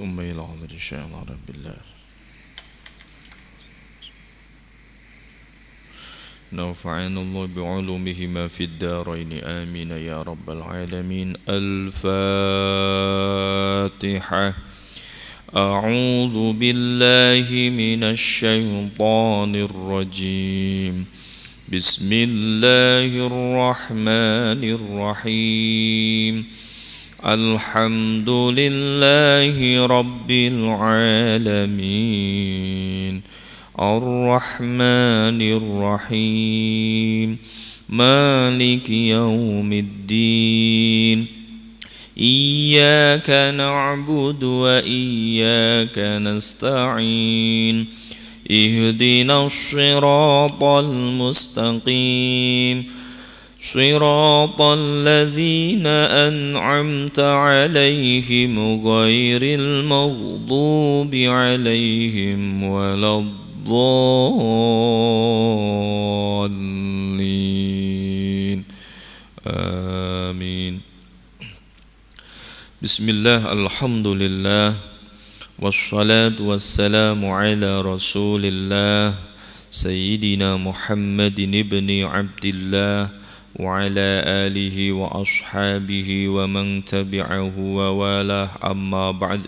ثم إلى حضرة الشيخ العرب بالله نفعنا الله بعلومهما في الدارين آمين يا رب العالمين. الفاتحة. أعوذ بالله من الشيطان الرجيم. بسم الله الرحمن الرحيم. الحمد لله رب العالمين الرحمن الرحيم مالك يوم الدين إياك نعبد وإياك نستعين اهدنا الصراط المستقيم صراط الذين أنعمت عليهم غير المغضوب عليهم ولا الضالين آمين. بسم الله الحمد لله والصلاة والسلام على رسول الله سيدنا محمد بن عبد الله وعلى آله وأصحابه ومن تبعه ووالاه أما بعد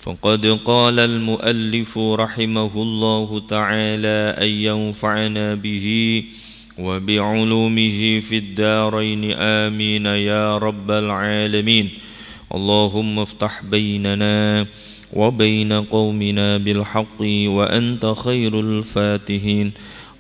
فقد قال المؤلف رحمه الله تعالى أن ينفعنا به وبعلومه في الدارين آمين يا رب العالمين. اللهم افتح بيننا وبين قومنا بالحق وأنت خير الفاتحين.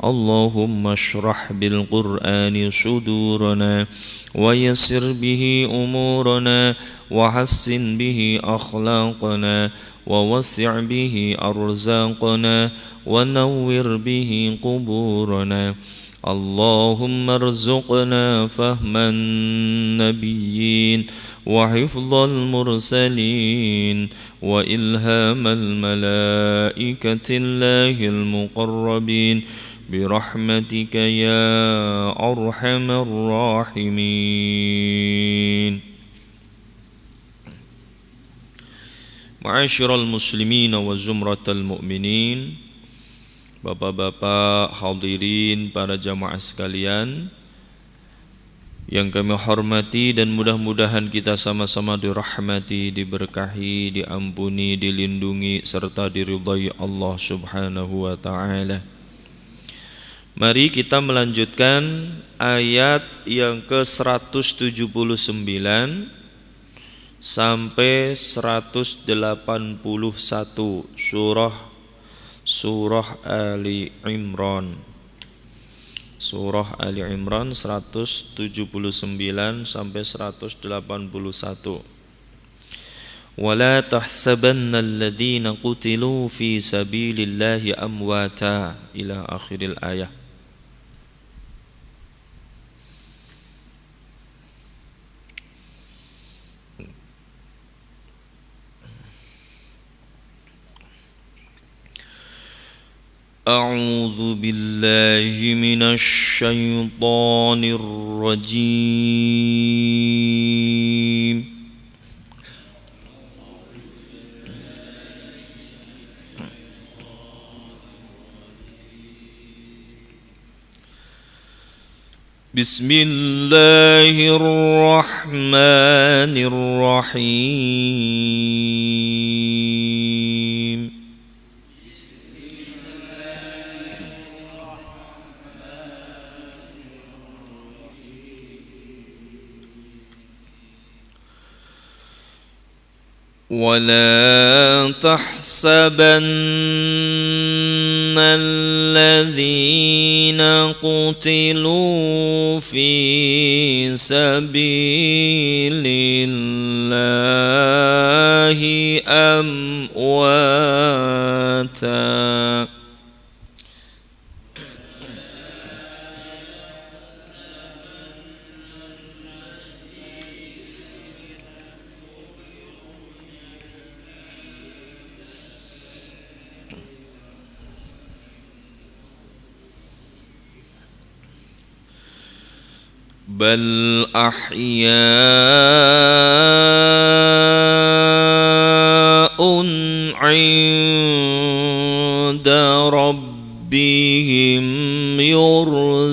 اللهم اشرح بالقرآن صدورنا ويسر به أمورنا وحسن به أخلاقنا ووسع به أرزاقنا ونور به قبورنا. اللهم ارزقنا فهم النبيين وحفظ المرسلين وإلهام الملائكة الله المقربين برحمتك يا أرحم الراحمين. معاشر المسلمين وزمرة المؤمنين, bapak-bapak hadirin, para jamaah sekalian yang kami hormati dan mudah-mudahan kita sama-sama dirahmati, diberkahi, diampuni, dilindungi serta diridhai Allah Subhanahu wa taala. Mari kita melanjutkan ayat yang ke-179 sampai 181 surah Ali Imran. Surah Ali Imran 179 sampai 181. Wala tahsabanna alladhina qutilu fi sabilillahi amwata ila akhiril ayah. أعوذ بالله من الشيطان الرجيم. بسم الله الرحمن الرحيم. ولا تحسبن الذين قتلوا في سبيل الله أمواتا بل أحياء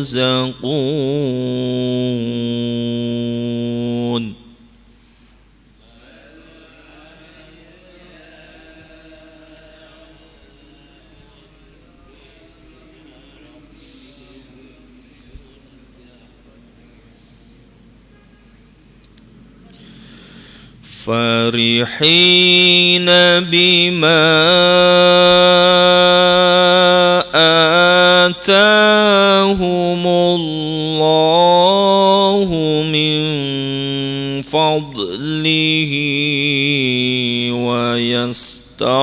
يرزقون فرحين بما آتاهم الله من فضله ويستبشرون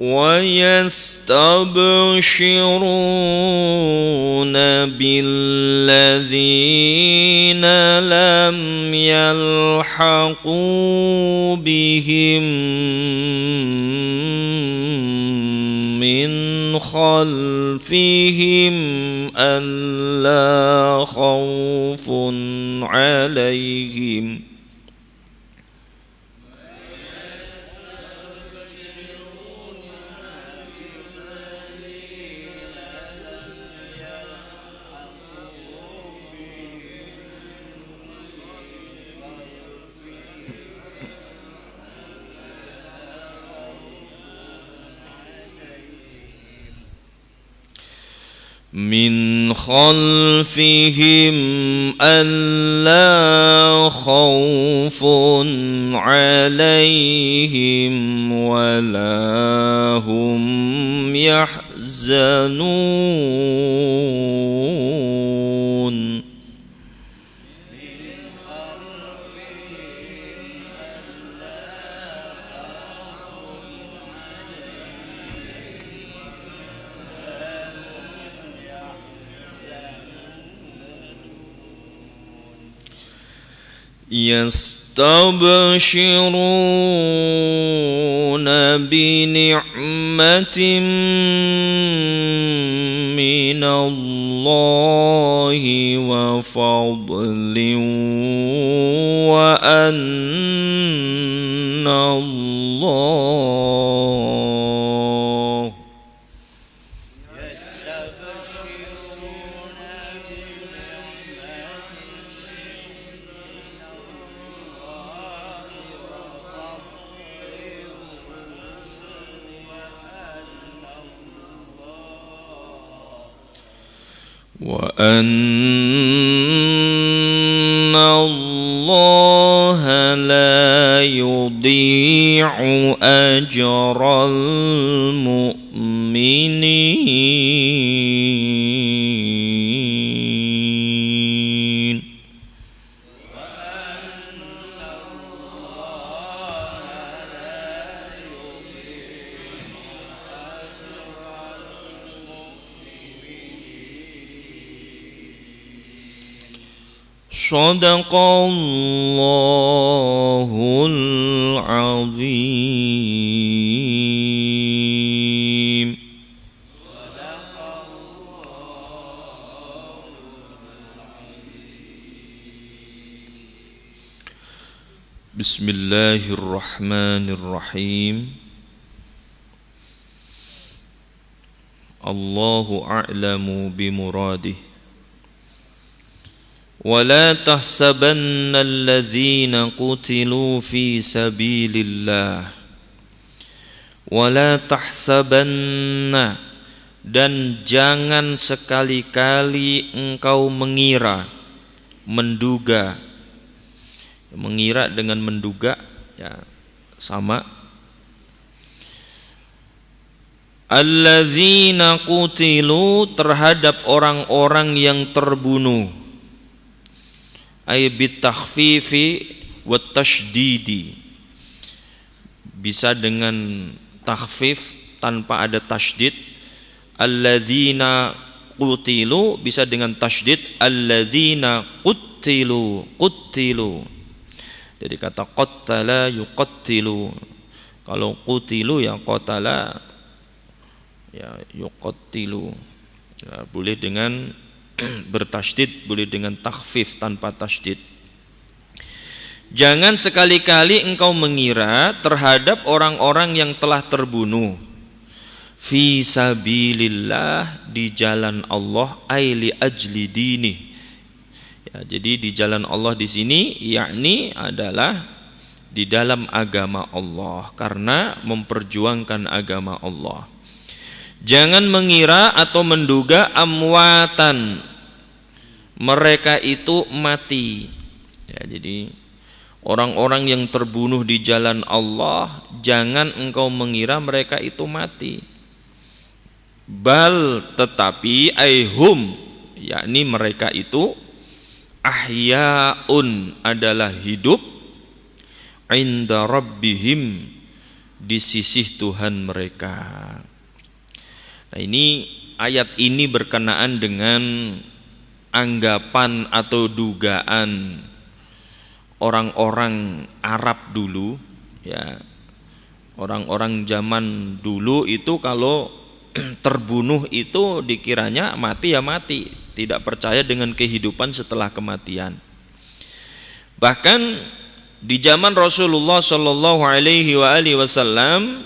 ويستبشرون بالذين لم يلحقوا بهم من خلفهم ألا خوف عليهم من خلفهم ألا خوف عليهم ولا هم يحزنون يستبشرون بنعمة من الله وفضل وأن الله وأن الله لا يضيع أجر المؤمنين صدق الله العظيم. بسم الله الرحمن الرحيم. الله أعلم بمراده. ولا تحسبن الذين قتلوا في سبيل الله ولا تحسبن, dan jangan sekali-kali engkau mengira, menduga. Mengira dengan menduga ya sama. Allazina qutilu, terhadap orang-orang yang terbunuh. Ay bitakhfifi wa tashdidi, bisa dengan takhfif tanpa ada tasydid. Alladzina qutilu bisa dengan tasydid alladzina qutilu. Dari kata qattala yuqattilu. Kalau qutilu ya qatala ya yuqattilu. Ya, boleh dengan bertasydid, boleh dengan takhfif tanpa tasydid. Jangan sekali-kali engkau mengira terhadap orang-orang yang telah terbunuh fi sabilillah, di jalan Allah, aili ajli dini. Ya, jadi di jalan Allah di sini yakni adalah di dalam agama Allah, karena memperjuangkan agama Allah. Jangan mengira atau menduga amwatan, mereka itu mati. Ya, jadi orang-orang yang terbunuh di jalan Allah, jangan engkau mengira mereka itu mati. Bal, tetapi aihum, yakni mereka itu ahyaun, adalah hidup, inda rabbihim, di sisi Tuhan mereka. Nah, ini ayat ini berkenaan dengan anggapan atau dugaan orang-orang Arab dulu, ya. Orang-orang zaman dulu itu kalau terbunuh itu dikiranya mati ya mati, tidak percaya dengan kehidupan setelah kematian. Bahkan di zaman Rasulullah Shallallahu Alaihi Wasallam,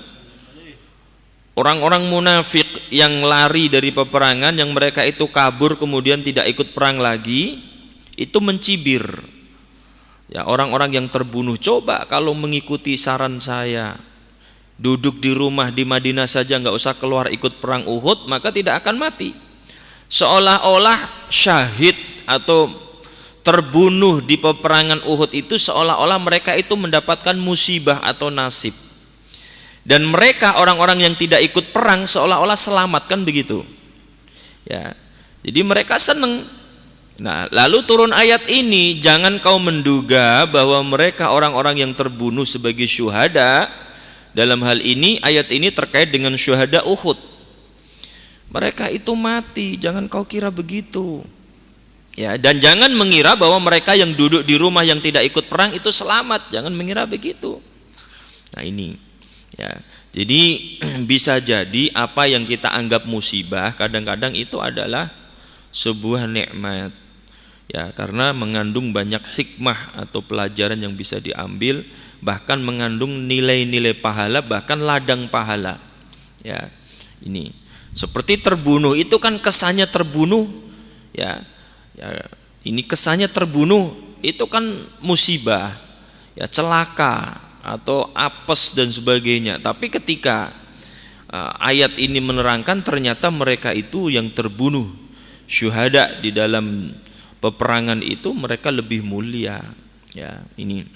orang-orang munafik yang lari dari peperangan, yang mereka itu kabur kemudian tidak ikut perang lagi, itu mencibir. Ya, orang-orang yang terbunuh, coba kalau mengikuti saran saya, duduk di rumah di Madinah saja, nggak usah keluar ikut perang Uhud, maka tidak akan mati. Seolah-olah syahid atau terbunuh di peperangan Uhud itu seolah-olah mereka itu mendapatkan musibah atau nasib. Dan mereka orang-orang yang tidak ikut perang seolah-olah selamat, kan begitu. Ya. Jadi mereka senang. Nah, lalu turun ayat ini, jangan kau menduga bahwa mereka orang-orang yang terbunuh sebagai syuhada. Dalam hal ini ayat ini terkait dengan syuhada Uhud. Mereka itu mati, jangan kau kira begitu. Ya, dan jangan mengira bahwa mereka yang duduk di rumah yang tidak ikut perang itu selamat, jangan mengira begitu. Nah, ini ya. Jadi bisa jadi apa yang kita anggap musibah kadang-kadang itu adalah sebuah nikmat. Ya, karena mengandung banyak hikmah atau pelajaran yang bisa diambil, bahkan mengandung nilai-nilai pahala, bahkan ladang pahala. Ya, ini seperti terbunuh itu kan kesannya terbunuh, ya, ya, ini kesannya terbunuh itu kan musibah, ya, celaka atau apes dan sebagainya. Tapi ketika ayat ini menerangkan ternyata mereka itu yang terbunuh syuhada di dalam peperangan itu mereka lebih mulia. Ya, ini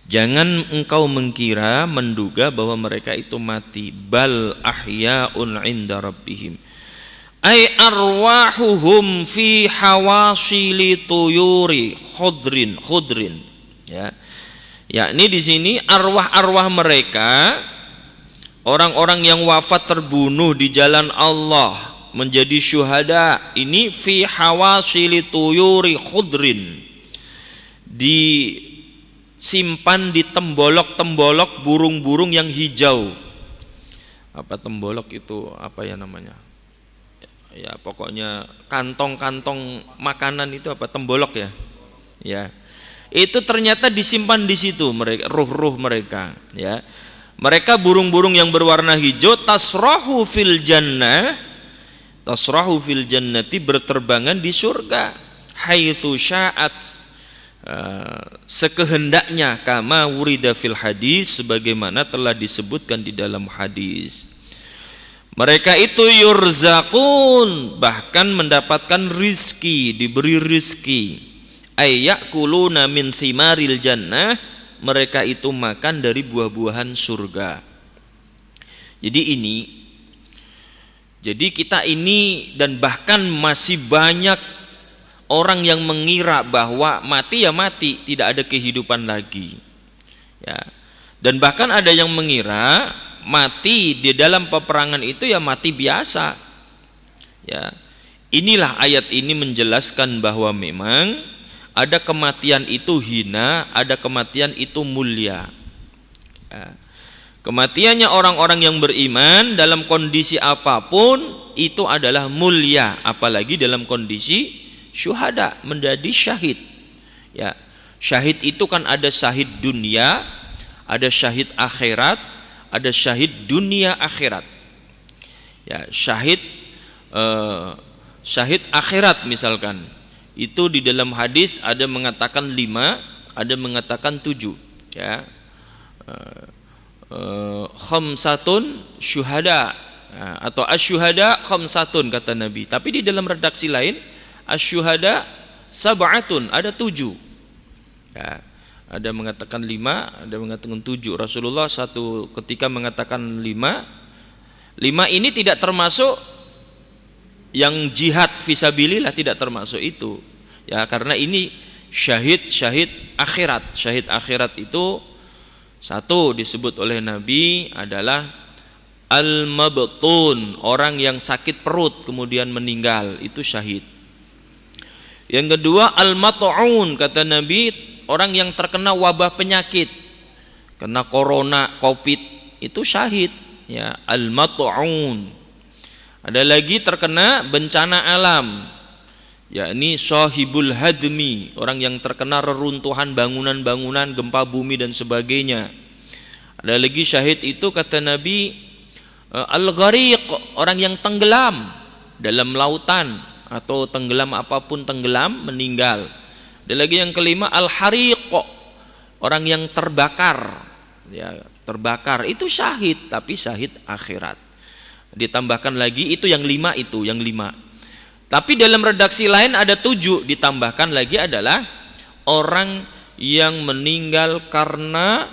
jangan engkau mengira, menduga bahwa mereka itu mati. Bal ahyaun inda rabbihim, ay arwahuhum fi hawasili tuyuri khudrin. Ya, yakni di sini arwah-arwah mereka, orang-orang yang wafat terbunuh di jalan Allah menjadi syuhada, ini fi hawasili tuyuri khudrin, disimpan di tembolok-tembolok burung-burung yang hijau. Apa tembolok itu, apa ya namanya? Ya, pokoknya kantong-kantong makanan itu apa, tembolok ya? Ya. Itu ternyata disimpan di situ mereka, ruh-ruh mereka, ya. Mereka burung-burung yang berwarna hijau, tasrahu fil jannati, berterbangan di surga, haitsu sya'at, sekehendaknya, kama wurida fil hadis, sebagaimana telah disebutkan di dalam hadis. Mereka itu yurzaqun, bahkan mendapatkan rizki, diberi rizki, ayyakuluna min thimaril jannah, mereka itu makan dari buah-buahan surga. Jadi kita ini, dan bahkan masih banyak orang yang mengira bahwa mati ya mati, tidak ada kehidupan lagi. Ya. Dan bahkan ada yang mengira mati di dalam peperangan itu ya mati biasa. Ya. Inilah ayat ini menjelaskan bahwa memang Ada kematian itu hina, ada kematian itu mulia. Ya. Kematiannya orang-orang yang beriman dalam kondisi apapun itu adalah mulia, apalagi dalam kondisi syuhada, menjadi syahid. Ya, syahid itu kan ada syahid dunia, ada syahid akhirat, ada syahid dunia akhirat. Ya, syahid akhirat misalkan, itu di dalam hadis ada mengatakan 5, ada mengatakan 7. Ya, khamsatun syuhada, atau asyuhada khamsatun kata Nabi. Tapi di dalam redaksi lain asyuhada sab'atun, ada 7. Ya, ada mengatakan 5, ada mengatakan 7. Rasulullah satu ketika mengatakan 5. 5 ini tidak termasuk yang jihad fisabilillah, tidak termasuk itu. Ya, karena ini syahid akhirat. Syahid akhirat itu satu disebut oleh Nabi adalah al-mabtun, orang yang sakit perut kemudian meninggal, itu syahid. Yang kedua al-mat'un, kata Nabi, orang yang terkena wabah penyakit, kena corona, covid, itu syahid. Ya, al-mat'un. Ada lagi terkena bencana alam, yakni sahibul hadmi, orang yang terkena reruntuhan bangunan-bangunan, gempa bumi dan sebagainya. Ada lagi syahid itu kata Nabi al-ghariq, orang yang tenggelam dalam lautan atau tenggelam apapun, tenggelam meninggal. Ada lagi yang kelima al-hariq, orang yang terbakar. Ya, terbakar itu syahid, tapi syahid akhirat. Ditambahkan lagi itu yang 5, itu yang 5. Tapi dalam redaksi lain ada 7, ditambahkan lagi adalah orang yang meninggal karena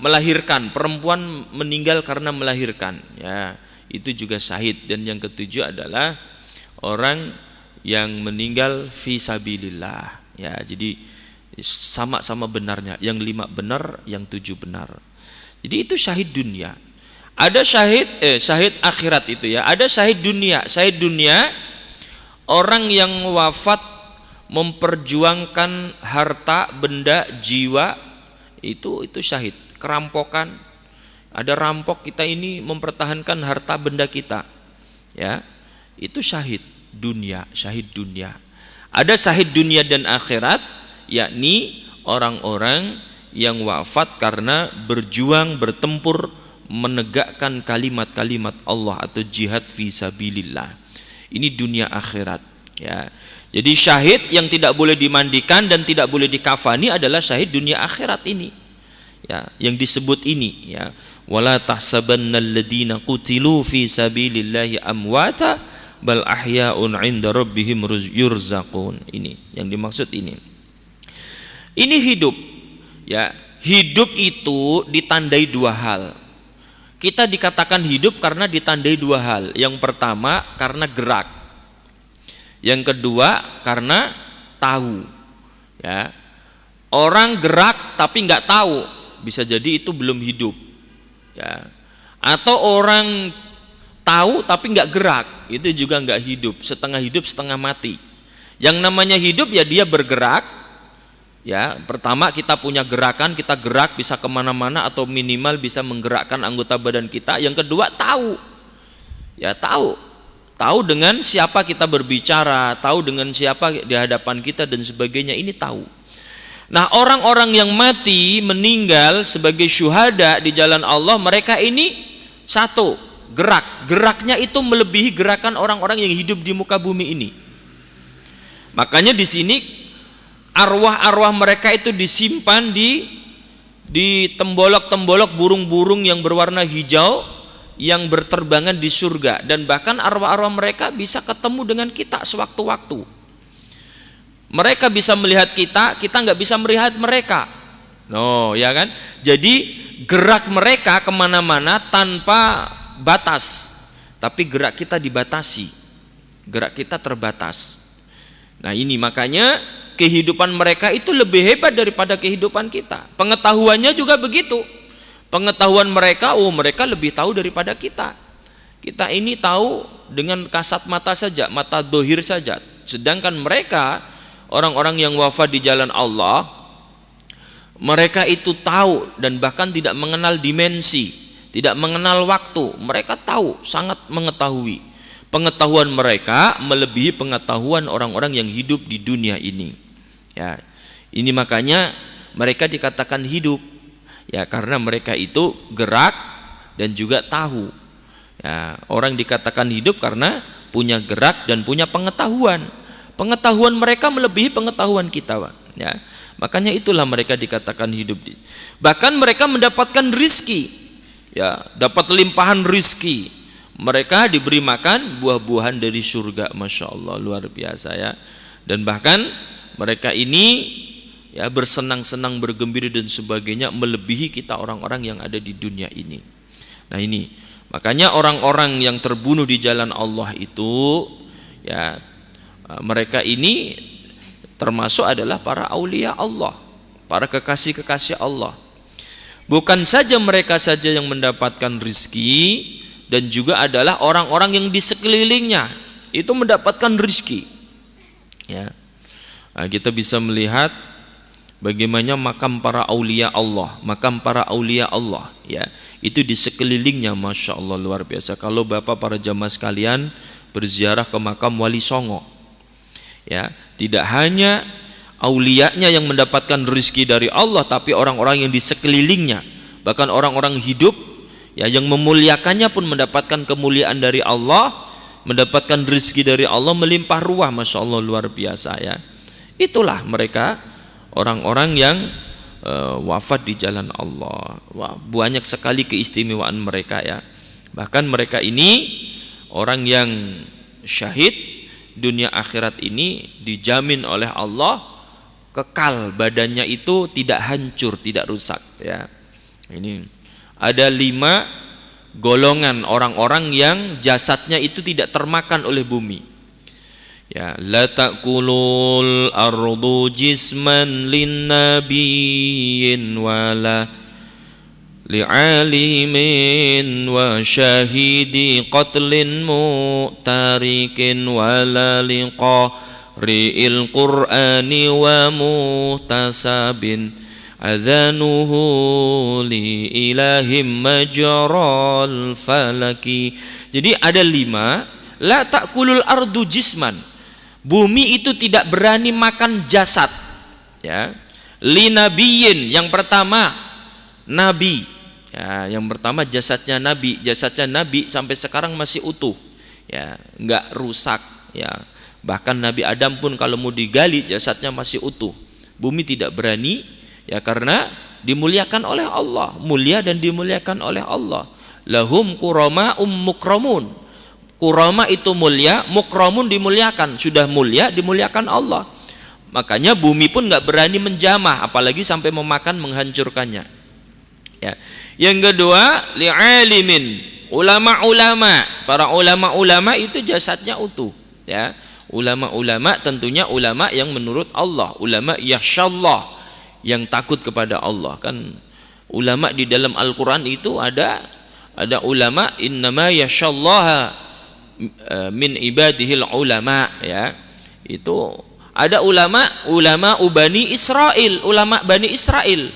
melahirkan, perempuan meninggal karena melahirkan. Ya, itu juga syahid. Dan yang ketujuh adalah orang yang meninggal fisabilillah. Ya, jadi sama-sama benarnya, yang 5 benar, yang 7 benar. Jadi itu syahid dunia. Ada syahid akhirat itu ya. Ada syahid dunia. Syahid dunia orang yang wafat memperjuangkan harta, benda, jiwa, itu syahid. Kerampokan, ada rampok, kita ini mempertahankan harta benda kita. Ya, itu syahid dunia, syahid dunia. Ada syahid dunia dan akhirat, yakni orang-orang yang wafat karena berjuang, bertempur, menegakkan kalimat-kalimat Allah atau jihad fisabilillah. Ini dunia akhirat. Ya, jadi syahid yang tidak boleh dimandikan dan tidak boleh dikafani adalah syahid dunia akhirat ini. Ya, yang disebut ini. Ya, wala tahsabannal ladzina qutilu fi sabilillahi amwata bal ahya'un 'inda rabbihim yurzaqun. Ini yang dimaksud ini. Ini hidup. Ya, hidup itu ditandai 2 hal. Kita dikatakan hidup karena ditandai 2 hal. Yang pertama karena gerak. Yang kedua karena tahu. Ya, orang gerak tapi nggak tahu, bisa jadi itu belum hidup. Ya, atau orang tahu tapi nggak gerak, itu juga nggak hidup, setengah mati. Yang namanya hidup ya dia bergerak. Ya, pertama kita punya gerakan, kita gerak bisa kemana-mana atau minimal bisa menggerakkan anggota badan kita. Yang kedua tahu. Ya, tahu dengan siapa kita berbicara, tahu dengan siapa di hadapan kita dan sebagainya, ini tahu. Nah, orang-orang yang mati meninggal sebagai syuhada di jalan Allah, mereka ini satu, geraknya itu melebihi gerakan orang-orang yang hidup di muka bumi ini. Makanya di sini arwah-arwah mereka itu disimpan di tembolok-tembolok burung-burung yang berwarna hijau yang berterbangan di surga, dan bahkan arwah-arwah mereka bisa ketemu dengan kita sewaktu-waktu. Mereka bisa melihat kita nggak bisa melihat mereka. No, ya kan? Jadi gerak mereka kemana-mana tanpa batas, tapi gerak kita dibatasi, gerak kita terbatas. Nah, ini makanya kehidupan mereka itu lebih hebat daripada kehidupan kita. Pengetahuannya juga begitu. Pengetahuan mereka, mereka lebih tahu daripada kita. Kita ini tahu dengan kasat mata saja, mata dohir saja. Sedangkan mereka, orang-orang yang wafat di jalan Allah, mereka itu tahu dan bahkan tidak mengenal dimensi, tidak mengenal waktu. Mereka tahu, sangat mengetahui. Pengetahuan mereka melebihi pengetahuan orang-orang yang hidup di dunia ini. Ya, ini makanya mereka dikatakan hidup. Ya, karena mereka itu gerak dan juga tahu. Ya, orang dikatakan hidup karena punya gerak dan punya pengetahuan. Pengetahuan mereka melebihi pengetahuan kita, Pak. Ya, makanya itulah mereka dikatakan hidup. Bahkan mereka mendapatkan rizki, ya, dapat limpahan rizki. Mereka diberi makan buah-buahan dari surga, masya Allah, luar biasa ya. Dan bahkan mereka ini ya bersenang-senang, bergembira dan sebagainya, melebihi kita orang-orang yang ada di dunia ini. Nah ini, makanya orang-orang yang terbunuh di jalan Allah itu, ya mereka ini termasuk adalah para aulia Allah, para kekasih-kekasih Allah. Bukan saja mereka saja yang mendapatkan rizki, dan juga adalah orang-orang yang di sekelilingnya itu mendapatkan rizki. Ya, nah, kita bisa melihat bagaimana makam para aulia Allah, makam para aulia Allah, ya, itu di sekelilingnya, masya Allah, luar biasa. Kalau bapak para jamaah sekalian berziarah ke makam Wali Songo, ya, tidak hanya aulianya yang mendapatkan rizki dari Allah, tapi orang-orang yang di sekelilingnya, bahkan orang-orang hidup, ya, yang memuliakannya pun mendapatkan kemuliaan dari Allah, mendapatkan rezeki dari Allah melimpah ruah, masya Allah, luar biasa ya. Itulah mereka orang-orang yang wafat di jalan Allah. Wah, banyak sekali keistimewaan mereka ya. Bahkan mereka ini orang yang syahid, dunia akhirat ini dijamin oleh Allah kekal, badannya itu tidak hancur, tidak rusak ya. Ini ada 5 golongan orang-orang yang jasadnya itu tidak termakan oleh bumi. Ya, la ta'kulul ardu jisman linnabiyyin wala li'alimin wa syahidi qatlin mu'tarikin wala liqari'il qur'ani wa muhtasabin adzanuhu li ilahim majral falaki. Jadi ada 5. La ta'kulul ardu jisman, bumi itu tidak berani makan jasad ya. Li nabiyyin, yang pertama nabi ya, yang pertama jasadnya nabi sampai sekarang masih utuh ya, enggak rusak ya. Bahkan Nabi Adam pun kalau mau digali jasadnya masih utuh. Bumi tidak berani ya, karena dimuliakan oleh Allah, mulia dan dimuliakan oleh Allah. Lahum kurama'um mukramun. Kurama itu mulia, mukramun dimuliakan. Sudah mulia, dimuliakan Allah. Makanya bumi pun nggak berani menjamah, apalagi sampai memakan, menghancurkannya. Ya. Yang kedua, li'alimin, ulama-ulama. Para ulama-ulama itu jasadnya utuh. Ya. Ulama-ulama tentunya ulama yang menurut Allah, ulama yakhsyallah, yang takut kepada Allah. Kan ulama di dalam Al-Quran itu ada ulama innama yakhsyallaha min ibadihil ulama ya. Itu ada ulama Bani Israel, ulama Bani Israel,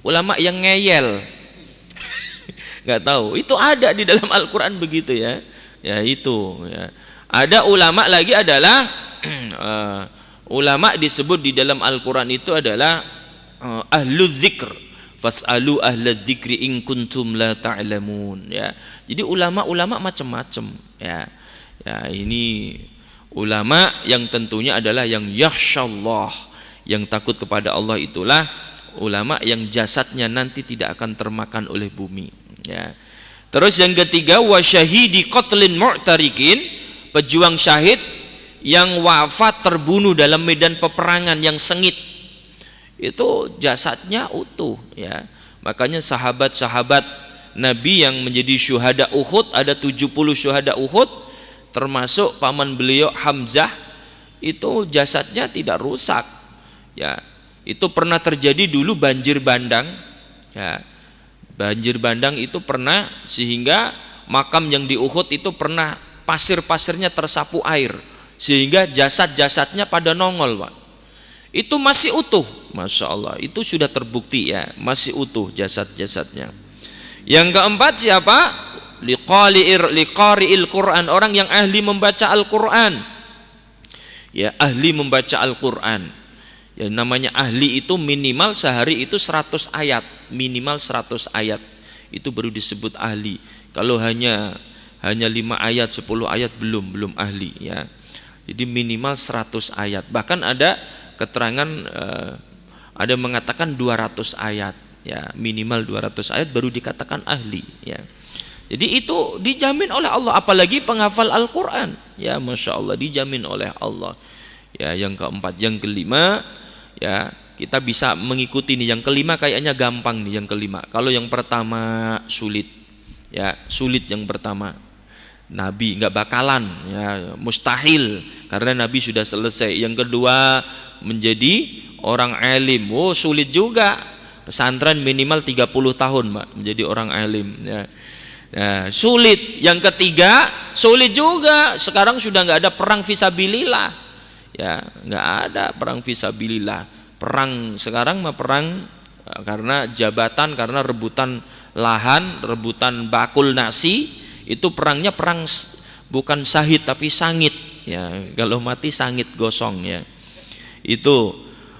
ulama yang ngeyel. Nggak tahu, itu ada di dalam Al-Quran begitu ya. Ya itu ya. Ada ulama lagi adalah ulama disebut di dalam Al-Quran itu adalah ahlul dzikr, fas'alu ahlal dzikri in kuntum la ta'lamun ya. Jadi ulama-ulama macam-macam ya. Ya, ini ulama yang tentunya adalah yang yakhsyallah, yang takut kepada Allah. Itulah ulama yang jasadnya nanti tidak akan termakan oleh bumi ya. Terus yang ketiga, wasyahidi qatlin mu'tarikin, pejuang syahid yang wafat terbunuh dalam medan peperangan yang sengit, itu jasadnya utuh ya. Makanya sahabat-sahabat Nabi yang menjadi syuhada Uhud, ada 70 syuhada Uhud, termasuk paman beliau Hamzah, itu jasadnya tidak rusak ya. Itu pernah terjadi dulu banjir bandang ya. Banjir bandang itu pernah, sehingga makam yang di Uhud itu pernah pasir-pasirnya tersapu air, sehingga jasad-jasadnya pada nongol Pak. itu masih utuh. Masya Allah, itu sudah terbukti ya, masih utuh jasad-jasadnya. Yang keempat siapa? Liqari'il Quran, orang yang ahli membaca Al-Quran. Ya, ahli membaca Al-Quran. Ya, namanya ahli itu minimal sehari itu 100 ayat, minimal 100 ayat. Itu baru disebut ahli. Kalau hanya 5 ayat, 10 ayat belum ahli ya. Jadi minimal 100 ayat. Bahkan ada keterangan ada mengatakan 200 ayat ya, minimal 200 ayat baru dikatakan ahli ya. Jadi itu dijamin oleh Allah, apalagi penghafal Al-Quran ya, Masya Allah, dijamin oleh Allah ya. Yang keempat. Yang kelima ya, kita bisa mengikuti nih. Yang kelima kayaknya gampang nih, yang kelima. Kalau yang pertama sulit ya, sulit yang pertama. Nabi nggak bakalan ya, mustahil karena Nabi sudah selesai. Yang kedua, menjadi orang alim, sulit juga. Pesantren minimal 30 tahun Mbak, menjadi orang alim ya. Nah, sulit. Yang ketiga sulit juga, sekarang sudah nggak ada perang fisabilillah ya, nggak ada perang fisabilillah. Perang sekarang mah perang karena jabatan, karena rebutan lahan, rebutan bakul nasi. Itu perangnya perang bukan syahid tapi sangit ya, kalau mati sangit gosong ya. Itu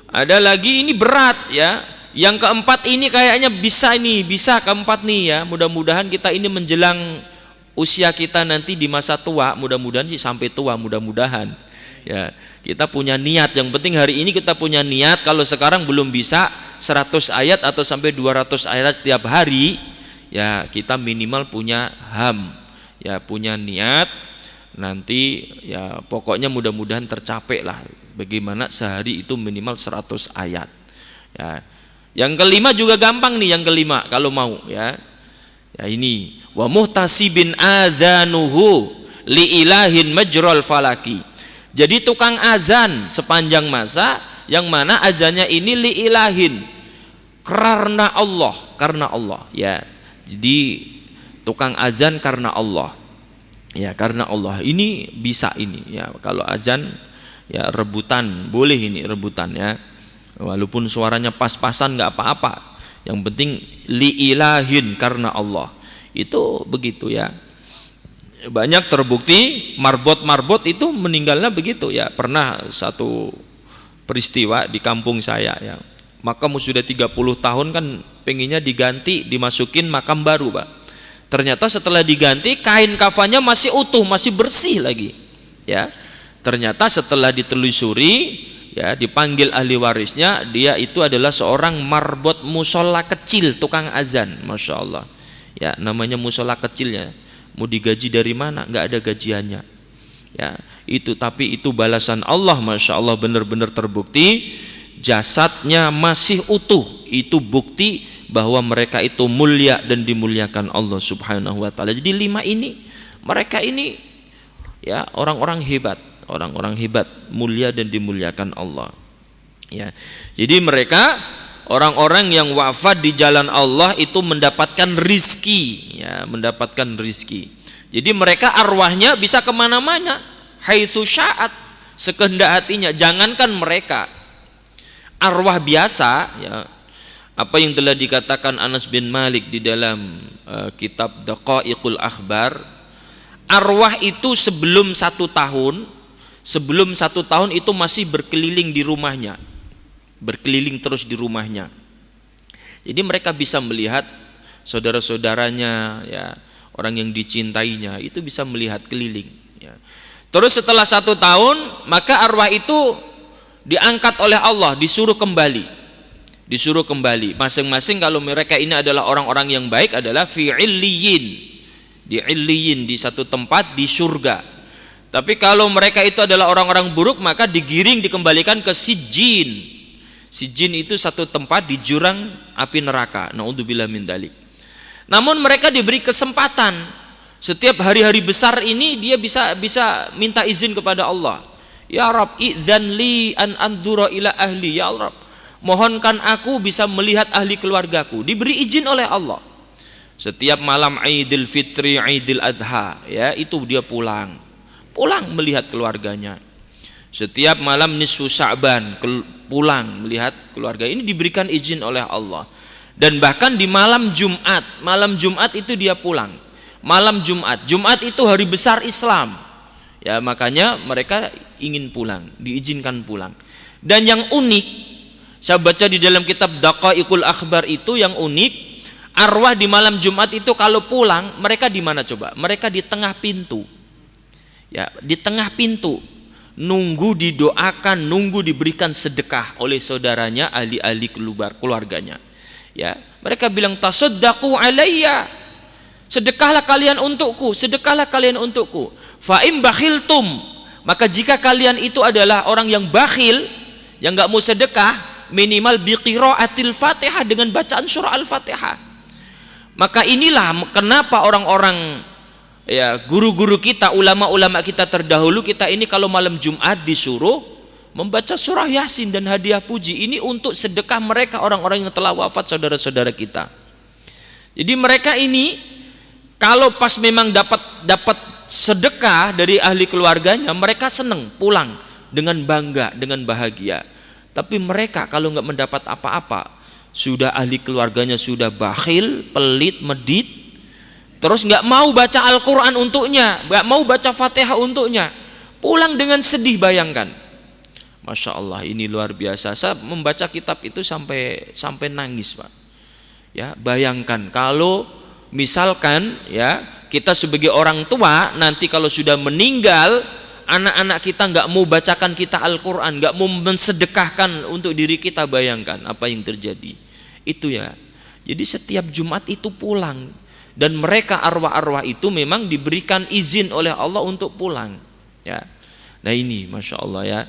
ada lagi, ini berat ya. Yang keempat ini kayaknya bisa keempat nih ya. Mudah-mudahan kita ini menjelang usia kita nanti di masa tua, mudah-mudahan sih sampai tua, mudah-mudahan ya. Kita punya niat, yang penting hari ini kita punya niat. Kalau sekarang belum bisa 100 ayat atau sampai 200 ayat tiap hari ya, kita minimal punya ya, punya niat nanti ya. Pokoknya mudah-mudahan tercapai lah, bagaimana sehari itu minimal 100 ayat ya. Yang kelima juga gampang nih, yang kelima kalau mau ya. Ya ini, wa muhtasibin adzanuhu li ilahin majral falaki. Jadi tukang azan sepanjang masa, yang mana azannya ini li ilahin, karena Allah ya. Jadi tukang azan karena Allah ya, karena Allah. Ini bisa ini ya, kalau azan ya rebutan, boleh ini rebutan ya, walaupun suaranya pas-pasan nggak apa-apa, yang penting li ilahin, karena Allah. Itu begitu ya. Banyak terbukti marbot itu meninggalnya begitu ya. Pernah satu peristiwa di kampung saya ya, makam sudah 30 tahun kan, pengennya diganti, dimasukin makam baru Pak. Ternyata setelah diganti, kain kafannya masih utuh, masih bersih lagi ya. Ternyata setelah ditelusuri ya, dipanggil ahli warisnya, dia itu adalah seorang marbot musola kecil, tukang azan. Masya Allah ya, namanya musola kecilnya. Mau digaji dari mana? Nggak ada gajiannya ya. Itu tapi itu balasan Allah. Masya Allah, benar-benar terbukti jasadnya masih utuh. Itu bukti bahwa mereka itu mulia dan dimuliakan Allah Subhanahu wa ta'ala. Jadi 5 ini, mereka ini ya orang-orang hebat, mulia dan dimuliakan Allah ya. Jadi mereka orang-orang yang wafat di jalan Allah itu mendapatkan rizki ya, mendapatkan rizki. Jadi mereka arwahnya bisa kemana-mana, haitsu sya'at, sekehendak hatinya. Jangankan mereka, arwah biasa ya, apa yang telah dikatakan Anas bin Malik di dalam kitab Daqaiqul Akhbar, arwah itu sebelum 1 tahun itu masih berkeliling di rumahnya, berkeliling terus di rumahnya. Jadi mereka bisa melihat saudara-saudaranya ya, orang yang dicintainya itu bisa melihat keliling ya. Terus setelah 1 tahun, maka arwah itu diangkat oleh Allah, disuruh kembali masing-masing. Kalau mereka ini adalah orang-orang yang baik, adalah fi illiyin, di satu tempat di surga. Tapi kalau mereka itu adalah orang-orang buruk, maka digiring, dikembalikan ke sijjin. Sijjin itu satu tempat di jurang api neraka. Naudzubillah min dzalik. Namun mereka diberi kesempatan. Setiap hari-hari besar ini dia bisa minta izin kepada Allah. Ya Rabb, idzan li an anzura ila ahli. Ya Rabb, mohonkan aku bisa melihat ahli keluargaku. Diberi izin oleh Allah. Setiap malam Idul Fitri, Idul Adha ya, itu dia pulang melihat keluarganya. Setiap malam nisfu Sya'ban, pulang melihat keluarga. Ini diberikan izin oleh Allah. Dan bahkan di malam Jumat itu dia pulang. Malam Jumat itu hari besar Islam. Ya, makanya mereka ingin pulang, diizinkan pulang. Dan yang unik, saya baca di dalam kitab Daqaiqul Akhbar itu yang unik, arwah di malam Jumat itu kalau pulang, mereka di mana coba? Mereka di tengah pintu. Ya, di tengah pintu. Nunggu didoakan, nunggu diberikan sedekah oleh saudaranya, ahli-ahli keluarganya. Ya, mereka bilang tasaddaqu alayya. Sedekahlah kalian untukku, sedekahlah kalian untukku. Fa in bakhiltum, maka jika kalian itu adalah orang yang bakhil, yang enggak mau sedekah, minimal biqiraatil Fatihah, dengan bacaan surah Al-Fatihah. Maka inilah kenapa orang-orang, ya, guru-guru kita, ulama-ulama kita terdahulu, kita ini kalau malam Jumat disuruh membaca surah Yasin dan hadiah puji. Ini untuk sedekah mereka, orang-orang yang telah wafat, saudara-saudara kita. Jadi mereka ini kalau pas memang dapat sedekah dari ahli keluarganya, mereka senang pulang dengan bangga, dengan bahagia. Tapi mereka kalau nggak mendapat apa-apa, sudah ahli keluarganya sudah bakhil, pelit, medit, terus nggak mau baca Al-Quran untuknya, nggak mau baca Fatihah untuknya, pulang dengan sedih. Bayangkan, Masya Allah, ini luar biasa. Saya membaca kitab itu sampai nangis, Pak. Ya, bayangkan kalau misalkan, ya, kita sebagai orang tua nanti kalau sudah meninggal, anak-anak kita nggak mau bacakan kita Al-Quran, nggak mau mensedekahkan untuk diri kita. Bayangkan apa yang terjadi. Itu ya. Jadi setiap Jumat itu pulang. Dan mereka arwah-arwah itu memang diberikan izin oleh Allah untuk pulang. Ya. Nah ini Masya Allah ya.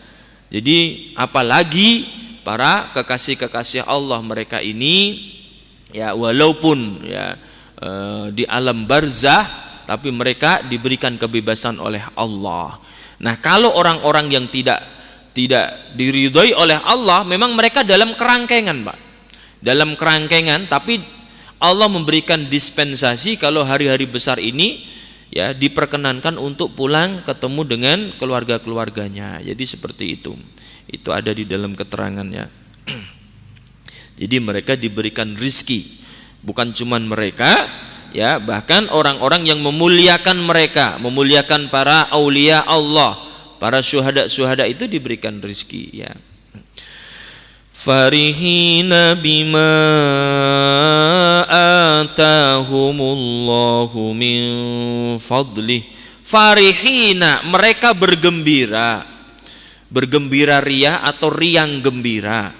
Jadi apalagi para kekasih-kekasih Allah mereka ini, ya, walaupun ya di alam barzah, tapi mereka diberikan kebebasan oleh Allah. Nah kalau orang-orang yang tidak diridhoi oleh Allah, memang mereka dalam kerangkengan, Pak, dalam kerangkengan, tapi Allah memberikan dispensasi kalau hari-hari besar ini, ya, diperkenankan untuk pulang ketemu dengan keluarga-keluarganya. Jadi seperti itu ada di dalam keterangannya. Jadi mereka diberikan rizki. Bukan cuman mereka, ya, bahkan orang-orang yang memuliakan mereka, memuliakan para aulia Allah, para syuhada itu diberikan rizki, ya. Farihina bima atahumullahu min fadlih. Farihina, mereka bergembira. Bergembira ria atau riang gembira.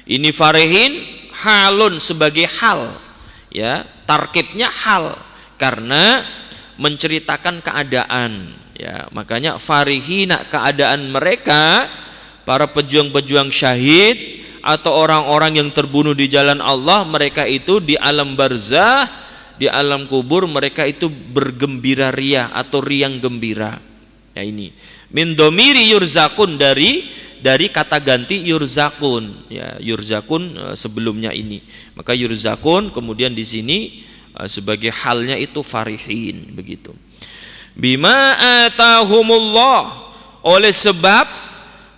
Ini farihin halun sebagai hal. Ya, tarkibnya hal karena menceritakan keadaan, ya, makanya farihina, keadaan mereka para pejuang-pejuang syahid atau orang-orang yang terbunuh di jalan Allah, mereka itu di alam barzah, di alam kubur, mereka itu bergembira ria atau riang gembira. Ya, ini min domiri yurzakun, dari kata ganti yurzakun, ya, yurzakun sebelumnya ini, maka yurzakun kemudian di sini sebagai halnya itu farihin, begitu. Bima atahumullah, oleh sebab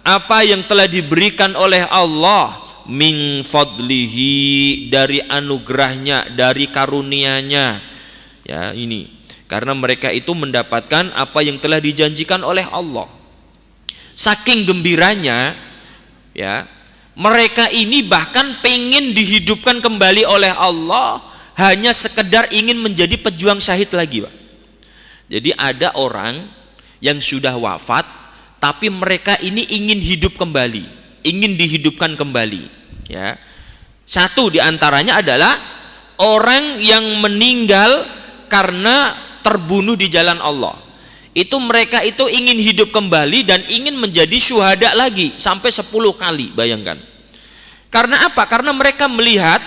apa yang telah diberikan oleh Allah, min fadlihi, dari anugerahnya, dari karunia-Nya, ya, ini karena mereka itu mendapatkan apa yang telah dijanjikan oleh Allah. Saking gembiranya, ya, mereka ini bahkan pengen dihidupkan kembali oleh Allah, hanya sekedar ingin menjadi pejuang syahid lagi, Pak. Jadi ada orang yang sudah wafat, tapi mereka ini ingin hidup kembali, ingin dihidupkan kembali, ya. Satu diantaranya adalah orang yang meninggal karena terbunuh di jalan Allah. Itu mereka itu ingin hidup kembali dan ingin menjadi syuhada lagi sampai 10 kali, bayangkan. Karena apa? Karena mereka melihat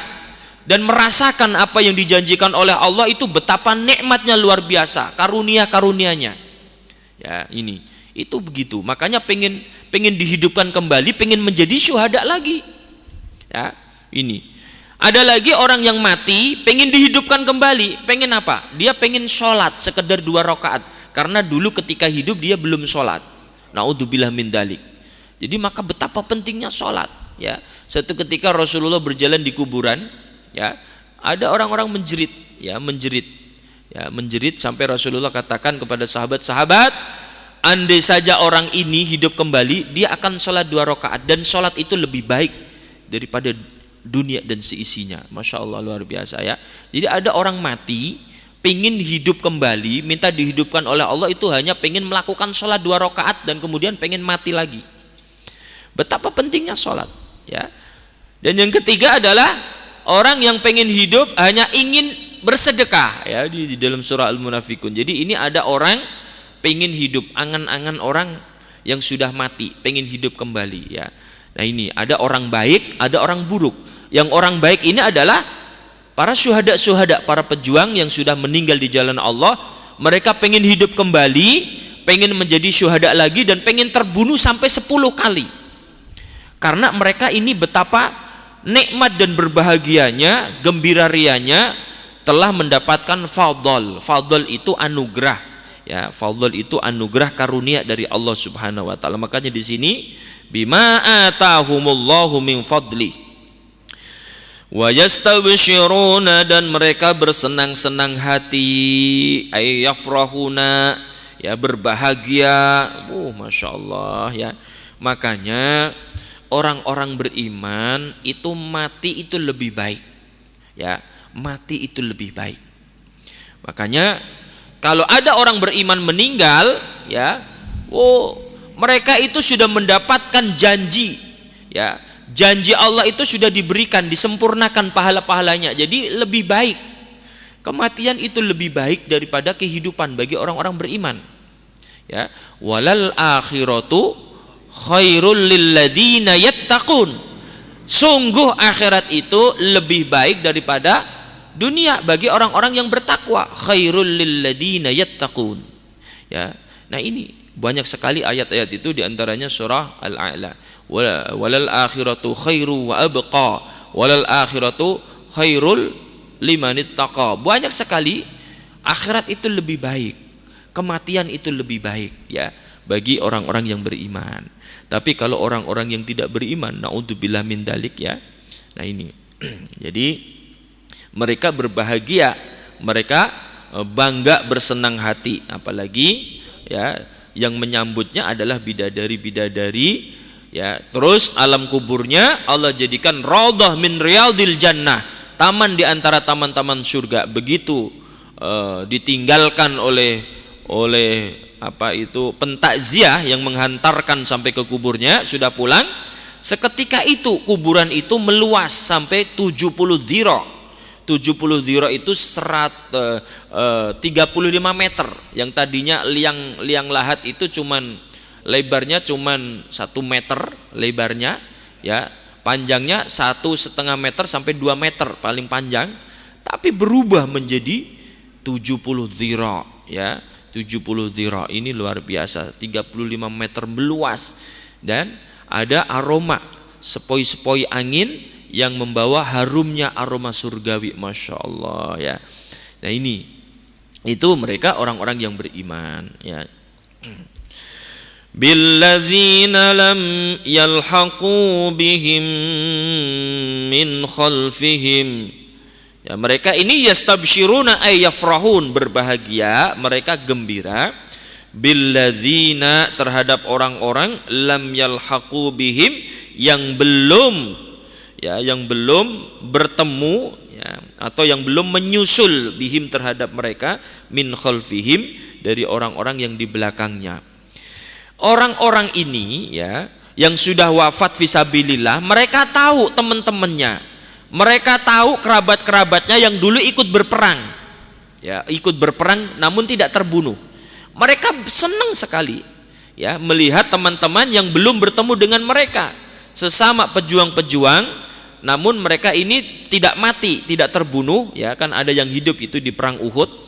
dan merasakan apa yang dijanjikan oleh Allah itu betapa nikmatnya luar biasa, karunia-karunianya. Ya, ini. Itu begitu. Makanya pengen dihidupkan kembali, pengen menjadi syuhada lagi. Ya, ini. Ada lagi orang yang mati pengen dihidupkan kembali. Pengen apa? Dia pengen sholat sekedar 2 rakaat. Karena dulu ketika hidup dia belum sholat. Naudzubillah min dalik. Jadi maka betapa pentingnya sholat. ya. Satu ketika Rasulullah berjalan di kuburan, ya, ada orang-orang menjerit, ya, menjerit sampai Rasulullah katakan kepada sahabat-sahabat, andai saja orang ini hidup kembali, dia akan sholat 2 rakaat dan sholat itu lebih baik daripada dunia dan seisinya. Masya Allah, luar biasa ya. Jadi ada orang mati, pengen hidup kembali, minta dihidupkan oleh Allah, itu hanya pengen melakukan sholat 2 rakaat dan kemudian pengen mati lagi. Betapa pentingnya sholat, ya. Dan yang ketiga adalah orang yang pengen hidup hanya ingin bersedekah, ya, di dalam surah Al-Munafikun. Jadi ini ada orang pengen hidup, angan-angan orang yang sudah mati pengen hidup kembali, ya. Nah ini ada orang baik, ada orang buruk. Yang orang baik ini adalah para syuhada, para pejuang yang sudah meninggal di jalan Allah. Mereka pengen hidup kembali, pengen menjadi syuhada lagi, dan pengen terbunuh sampai 10 kali. Karena mereka ini betapa nikmat dan berbahagianya, gembira rianya telah mendapatkan fadl. Fadl itu anugerah, ya. Fadl itu anugerah karunia dari Allah Subhanahu wa taala. Makanya di sini bima atahumullahu min fadli wa yastabshiruna, dan mereka bersenang-senang hati, ay yafrahuna, ya, berbahagia. Masya Allah, ya. Makanya orang-orang beriman itu mati itu lebih baik, ya, mati itu lebih baik. Makanya kalau ada orang beriman meninggal, ya, mereka itu sudah mendapatkan janji, ya. Janji Allah itu sudah diberikan, disempurnakan pahala-pahalanya. Jadi lebih baik. Kematian itu lebih baik daripada kehidupan bagi orang-orang beriman. Ya, walal akhiratu khairul lilladzina yattaqun. Sungguh akhirat itu lebih baik daripada dunia bagi orang-orang yang bertakwa. Khairul lilladzina yattaqun. Ya. Nah, ini banyak sekali ayat-ayat itu, diantaranya surah Al-A'la. Walal akhiratu khairu wa abqa, walal akhiratu khairul limanittaqa. Banyak sekali akhirat itu lebih baik, kematian itu lebih baik, ya, bagi orang-orang yang beriman. Tapi kalau orang-orang yang tidak beriman, naudzubillah min dalik, ya. Nah ini. Jadi mereka berbahagia, mereka bangga, bersenang hati, apalagi, ya, yang menyambutnya adalah bidadari-bidadari, ya. Terus alam kuburnya Allah jadikan raudhah min riyadil jannah, taman di antara taman-taman surga. Begitu ditinggalkan oleh pentakziah yang menghantarkan sampai ke kuburnya, sudah pulang, seketika itu kuburan itu meluas sampai 70 dhira. 70 dhira itu 35 meter. Yang tadinya liang lahat itu lebarnya cuman 1 meter lebarnya, ya, panjangnya 1,5 meter sampai 2 meter paling panjang, tapi berubah menjadi 70 dhira, ya. 70 dhira ini luar biasa, 35 meter meluas, dan ada aroma sepoi-sepoi angin yang membawa harumnya aroma surgawi. Masya Allah, ya. Nah ini, itu mereka orang-orang yang beriman, ya. Billadzina lam yalhaqu bihim min khalfihim, ya, mereka ini yastabshiruna ay yafrahun, berbahagia, mereka gembira. Billadzina, terhadap orang-orang, lam yalhaqu bihim, yang belum bertemu, ya, atau yang belum menyusul, bihim, terhadap mereka, min khalfihim, dari orang-orang yang di belakangnya. Orang-orang ini, ya, yang sudah wafat fisabilillah, mereka tahu teman-temannya, mereka tahu kerabat-kerabatnya yang dulu ikut berperang, ya, ikut berperang namun tidak terbunuh. Mereka senang sekali, ya, melihat teman-teman yang belum bertemu dengan mereka, sesama pejuang-pejuang, namun mereka ini tidak mati, tidak terbunuh, ya, kan ada yang hidup itu di perang Uhud.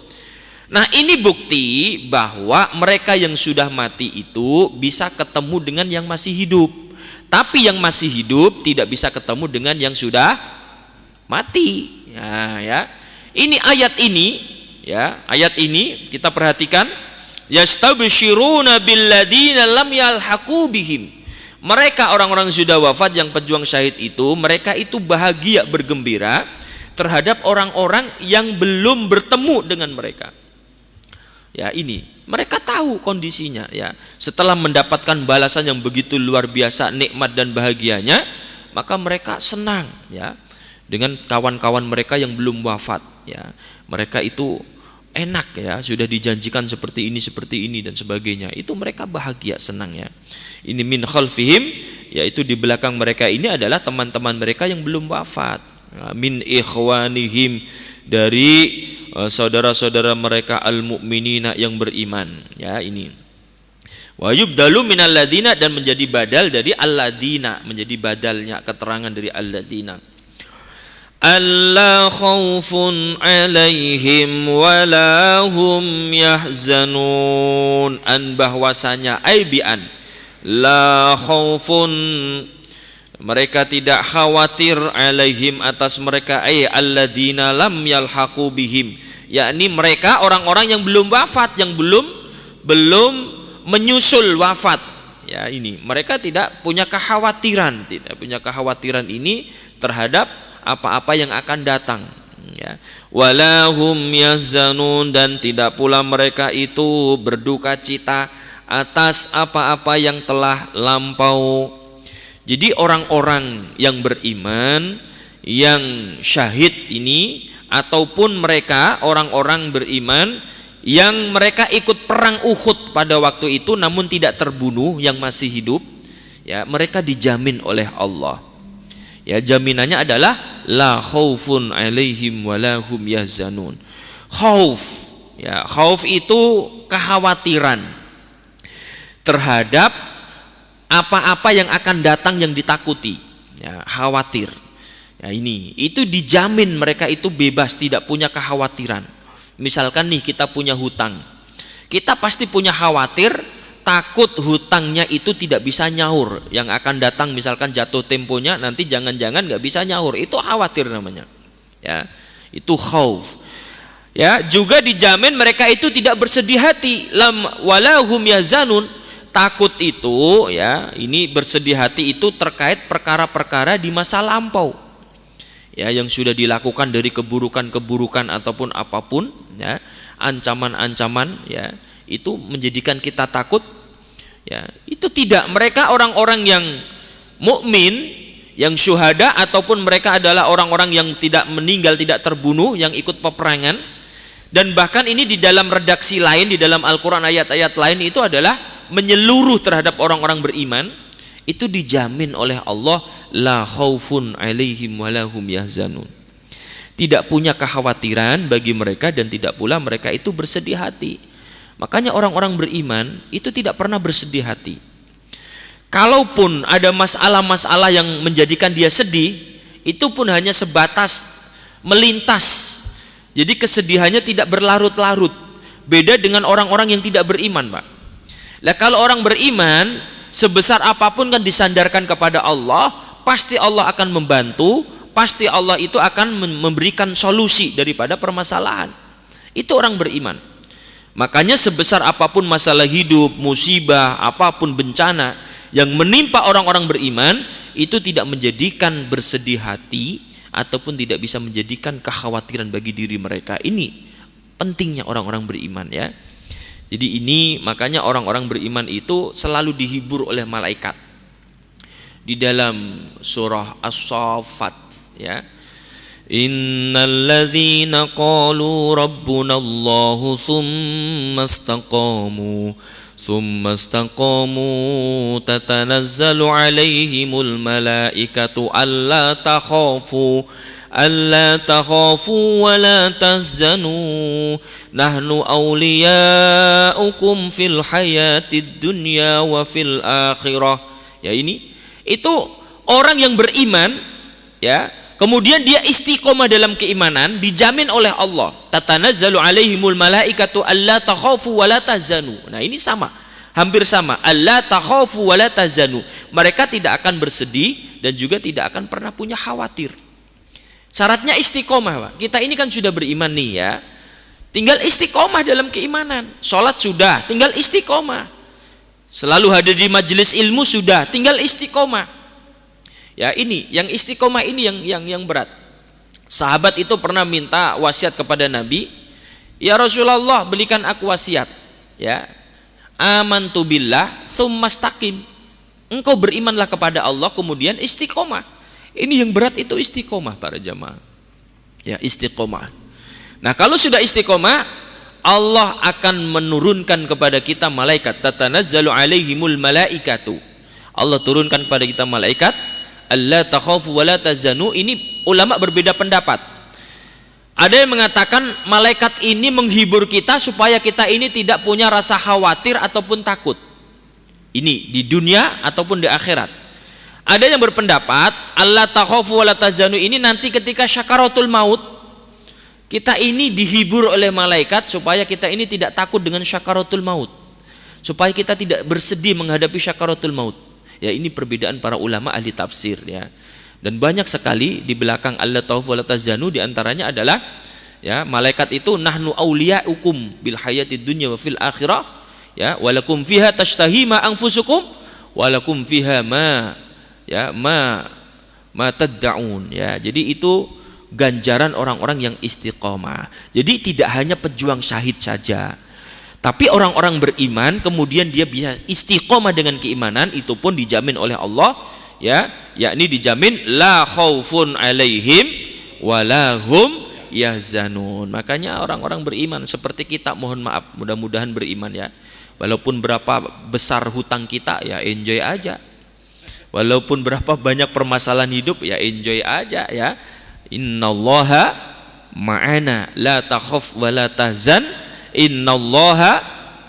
Nah ini bukti bahwa mereka yang sudah mati itu bisa ketemu dengan yang masih hidup. Tapi yang masih hidup tidak bisa ketemu dengan yang sudah mati. Ya. Ini ayat ini, ya, ayat ini kita perhatikan. Yastabshiruna billadzina lam yalhaqu bihim. Mereka orang-orang yang sudah wafat yang pejuang syahid itu, mereka itu bahagia bergembira terhadap orang-orang yang belum bertemu dengan mereka. Ya, ini mereka tahu kondisinya ya. Setelah mendapatkan balasan yang begitu luar biasa, nikmat dan bahagianya, maka mereka senang ya dengan kawan-kawan mereka yang belum wafat ya. Mereka itu enak ya, sudah dijanjikan seperti ini dan sebagainya. Itu mereka bahagia, senang ya. Ini min khalfihim, yaitu di belakang mereka ini adalah teman-teman mereka yang belum wafat. Min ikhwanihim, dari saudara-saudara mereka al-mu'minina yang beriman ya. Ini wa yubdalu minal ladina, dan menjadi badal dari alladina, menjadi badalnya keterangan dari alladina. Alla khaufun alaihim wala hum yahzanun, an bahwasanya aibian la khaufun, mereka tidak khawatir alaihim atas mereka, alladzina lam yalhaqu bihim, yakni mereka orang-orang yang belum wafat, yang belum menyusul wafat ya. Ini mereka tidak punya kekhawatiran ini terhadap apa-apa yang akan datang ya. Walahum yazanun, dan tidak pula mereka itu berduka cita atas apa-apa yang telah lampau. Jadi orang-orang yang beriman yang syahid ini, ataupun mereka orang-orang beriman yang mereka ikut perang Uhud pada waktu itu namun tidak terbunuh, yang masih hidup ya, mereka dijamin oleh Allah ya. Jaminannya adalah la khaufun alaihim walahum yahzanun. Khauf ya, khauf itu kekhawatiran terhadap apa-apa yang akan datang yang ditakuti ya, khawatir ya. Ini itu dijamin mereka itu bebas, tidak punya kekhawatiran. Misalkan nih kita punya hutang, kita pasti punya khawatir, takut hutangnya itu tidak bisa nyaur, yang akan datang misalkan jatuh temponya nanti jangan-jangan nggak bisa nyaur, itu khawatir namanya ya, itu khauf ya. Juga dijamin mereka itu tidak bersedih hati, lam walahum yazanun, takut itu ya, ini bersedih hati itu terkait perkara-perkara di masa lampau ya, yang sudah dilakukan dari keburukan-keburukan ataupun apapun ya, ancaman-ancaman ya, itu menjadikan kita takut ya. Itu tidak, mereka orang-orang yang mukmin, yang syuhada, ataupun mereka adalah orang-orang yang tidak meninggal, tidak terbunuh, yang ikut peperangan. Dan bahkan ini di dalam redaksi lain, di dalam Al-Quran ayat-ayat lain itu adalah menyeluruh terhadap orang-orang beriman, itu dijamin oleh Allah la khaufun alaihim walahum yahzanun, tidak punya kekhawatiran bagi mereka dan tidak pula mereka itu bersedih hati. Makanya orang-orang beriman itu tidak pernah bersedih hati. Kalaupun ada masalah-masalah yang menjadikan dia sedih, itu pun hanya sebatas melintas. Jadi kesedihannya tidak berlarut-larut. Beda dengan orang-orang yang tidak beriman, Pak. Lah kalau orang beriman, sebesar apapun kan disandarkan kepada Allah, pasti Allah akan membantu, pasti Allah itu akan memberikan solusi daripada permasalahan. Itu orang beriman. Makanya sebesar apapun masalah hidup, musibah, apapun bencana yang menimpa orang-orang beriman, itu tidak menjadikan bersedih hati ataupun tidak bisa menjadikan kekhawatiran bagi diri mereka. Ini pentingnya orang-orang beriman ya. Jadi ini makanya orang-orang beriman itu selalu dihibur oleh malaikat. Di dalam surah As-Saffat ya. Innal ladzina qalu rabbunallahu tsumma istaqamu tatanazzalu alaihimul malaikatu alla takhafu wa la tahzanu nahnu awliyaukum fil hayatid dunya wa fil akhirah. Ya, ini itu orang yang beriman ya, kemudian dia istiqomah dalam keimanan, dijamin oleh Allah. Tatanazzalu alaihimul malaikatu alla takhafu wa la tahzanu. Nah, ini sama, hampir sama. Alla takhafu wa la tahzanu. Mereka tidak akan bersedih dan juga tidak akan pernah punya khawatir. Syaratnya istiqomah, Pak. Kita ini kan sudah beriman nih ya. Tinggal istiqomah dalam keimanan. Sholat sudah, tinggal istiqomah. selalu hadir di majelis ilmu sudah, tinggal istiqomah. Ya, ini yang istiqomah ini yang berat. Sahabat itu pernah minta wasiat kepada Nabi, ya Rasulullah, belikan aku wasiat. Ya, amantu billah tsumastaqim. Engkau berimanlah kepada Allah, kemudian istiqomah. Ini yang berat itu istiqomah para jamaah. Ya, istiqomah. Nah, kalau sudah istiqomah, Allah akan menurunkan kepada kita malaikat, tatanazzalu alaihimul malaikatu. Allah turunkan kepada kita malaikat, alla takhafu wa la tahzanu. Ini ulama berbeda pendapat. Ada yang mengatakan malaikat ini menghibur kita supaya kita ini tidak punya rasa khawatir ataupun takut. Ini di dunia ataupun di akhirat. Ada yang berpendapat alla takhafu wa la tahzanu ini nanti ketika syakaratul maut, kita ini dihibur oleh malaikat supaya kita ini tidak takut dengan syakaratul maut, supaya kita tidak bersedih menghadapi syakaratul maut. Ya, ini perbedaan para ulama ahli tafsir ya. Dan banyak sekali di belakang Allah taufu wa la tahzanu, di antaranya adalah ya, malaikat itu nahnu auliyaukum bil hayatid dunya wa fil akhirah ya, walakum fiha tashtahi ma anfusukum walakum fiha ma ya ma tad'un ya. Jadi itu ganjaran orang-orang yang istiqomah. Jadi tidak hanya pejuang syahid saja, tapi orang-orang beriman kemudian dia bisa istiqomah dengan keimanan, itu pun dijamin oleh Allah ya, yakni dijamin la khaufun alaihim walahum yahzanun. Makanya orang-orang beriman seperti kita, mohon maaf, mudah-mudahan beriman ya. Walaupun berapa besar hutang kita ya enjoy aja. Walaupun berapa banyak permasalahan hidup ya enjoy aja ya. Innallaha ma'ana la takhaf wa la tahzan innallaha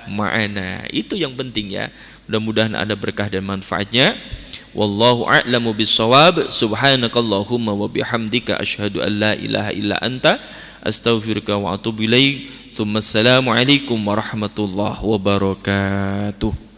ma'ana. Itu yang penting ya. Mudah-mudahan ada berkah dan manfaatnya. Wallahu a'lamu bissawab. Subhanakallahumma wa bihamdika asyhadu an la ilaha illa anta astaghfiruka wa atubu ilaik. Assalamualaikum warahmatullahi wabarakatuh.